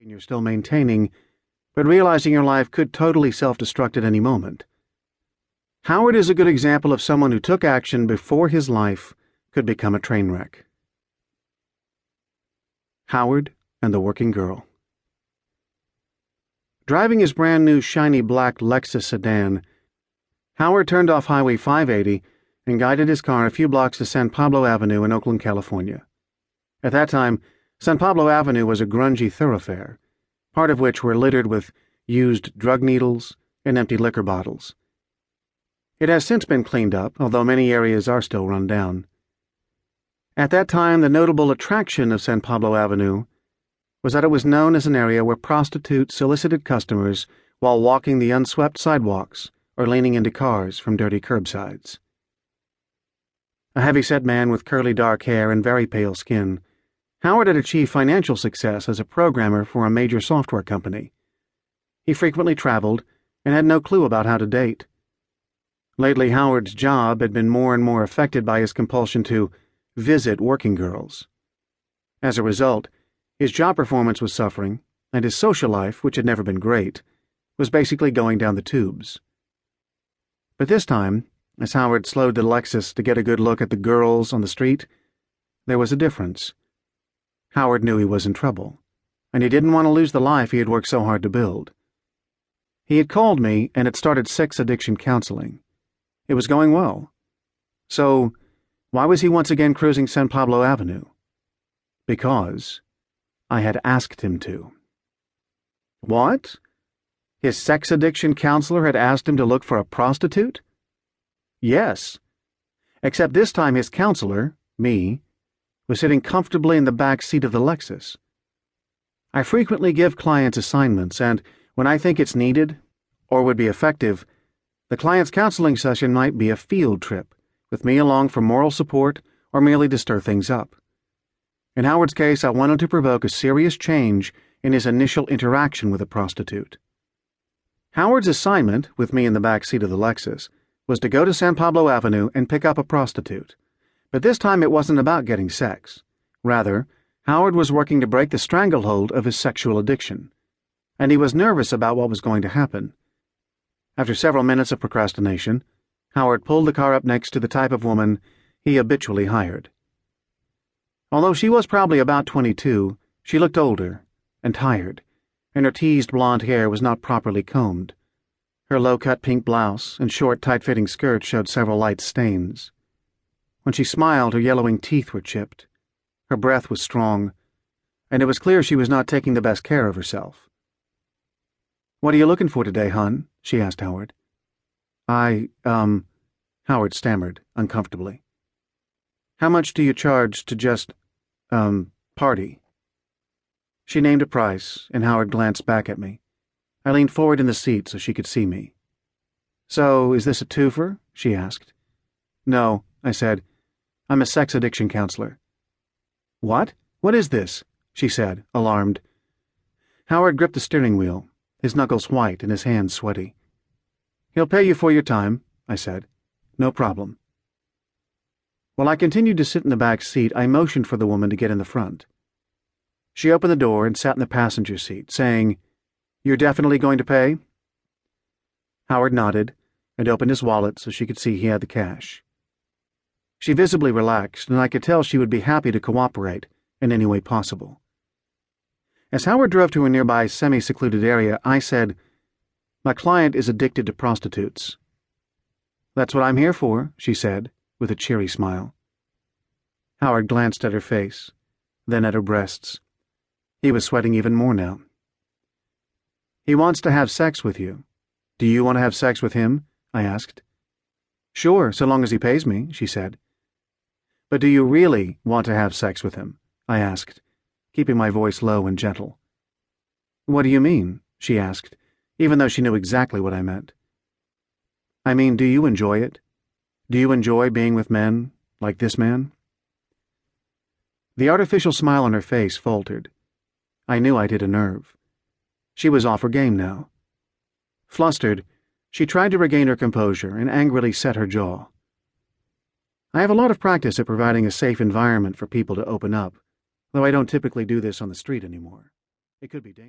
you're still maintaining, but realizing your life could totally self-destruct at any moment. Howard is a good example of someone who took action before his life could become a train wreck. Howard and the Working Girl. Driving his brand-new shiny black Lexus sedan, Howard turned off Highway 580 and guided his car a few blocks to San Pablo Avenue in Oakland, California. At that time, San Pablo Avenue was a grungy thoroughfare, part of which were littered with used drug needles and empty liquor bottles. It has since been cleaned up, although many areas are still run down. At that time, the notable attraction of San Pablo Avenue was that it was known as an area where prostitutes solicited customers while walking the unswept sidewalks or leaning into cars from dirty curbsides. A heavy-set man with curly dark hair and very pale skin, Howard had achieved financial success as a programmer for a major software company. He frequently traveled and had no clue about how to date. Lately, Howard's job had been more and more affected by his compulsion to visit working girls. As a result, his job performance was suffering, and his social life, which had never been great, was basically going down the tubes. But this time, as Howard slowed the Lexus to get a good look at the girls on the street, there was a difference. Howard knew he was in trouble, and he didn't want to lose the life he had worked so hard to build. He had called me and had started sex addiction counseling. It was going well. So, why was he once again cruising San Pablo Avenue? Because I had asked him to. What? His sex addiction counselor had asked him to look for a prostitute? Yes. Except this time his counselor, me, was sitting comfortably in the back seat of the Lexus. I frequently give clients assignments, and when I think it's needed, or would be effective, the client's counseling session might be a field trip, with me along for moral support or merely to stir things up. In Howard's case, I wanted to provoke a serious change in his initial interaction with a prostitute. Howard's assignment, with me in the back seat of the Lexus, was to go to San Pablo Avenue and pick up a prostitute. But this time it wasn't about getting sex. Rather, Howard was working to break the stranglehold of his sexual addiction, and he was nervous about what was going to happen. After several minutes of procrastination, Howard pulled the car up next to the type of woman he habitually hired. Although she was probably about 22, she looked older and tired, and her teased blonde hair was not properly combed. Her low-cut pink blouse and short, tight-fitting skirt showed several light stains. When she smiled, her yellowing teeth were chipped. Her breath was strong, and it was clear she was not taking the best care of herself. "What are you looking for today, hon?" she asked Howard. Howard stammered, uncomfortably. "How much do you charge to just, party?" She named a price, and Howard glanced back at me. I leaned forward in the seat so she could see me. "So, is this a twofer?" she asked. "No," I said. "I'm a sex addiction counselor." "What? What is this?" she said, alarmed. Howard gripped the steering wheel, his knuckles white and his hands sweaty. "He'll pay you for your time," I said. "No problem." While I continued to sit in the back seat, I motioned for the woman to get in the front. She opened the door and sat in the passenger seat, saying, "You're definitely going to pay?" Howard nodded and opened his wallet so she could see he had the cash. She visibly relaxed, and I could tell she would be happy to cooperate in any way possible. As Howard drove to a nearby semi-secluded area, I said, "My client is addicted to prostitutes." "That's what I'm here for," she said, with a cheery smile. Howard glanced at her face, then at her breasts. He was sweating even more now. "He wants to have sex with you. Do you want to have sex with him?" I asked. "Sure, so long as he pays me," she said. "But do you really want to have sex with him?" I asked, keeping my voice low and gentle. "What do you mean?" she asked, even though she knew exactly what I meant. "I mean, do you enjoy it? Do you enjoy being with men, like this man?" The artificial smile on her face faltered. I knew I'd hit a nerve. She was off her game now. Flustered, she tried to regain her composure and angrily set her jaw. I have a lot of practice at providing a safe environment for people to open up, though I don't typically do this on the street anymore. It could be dangerous.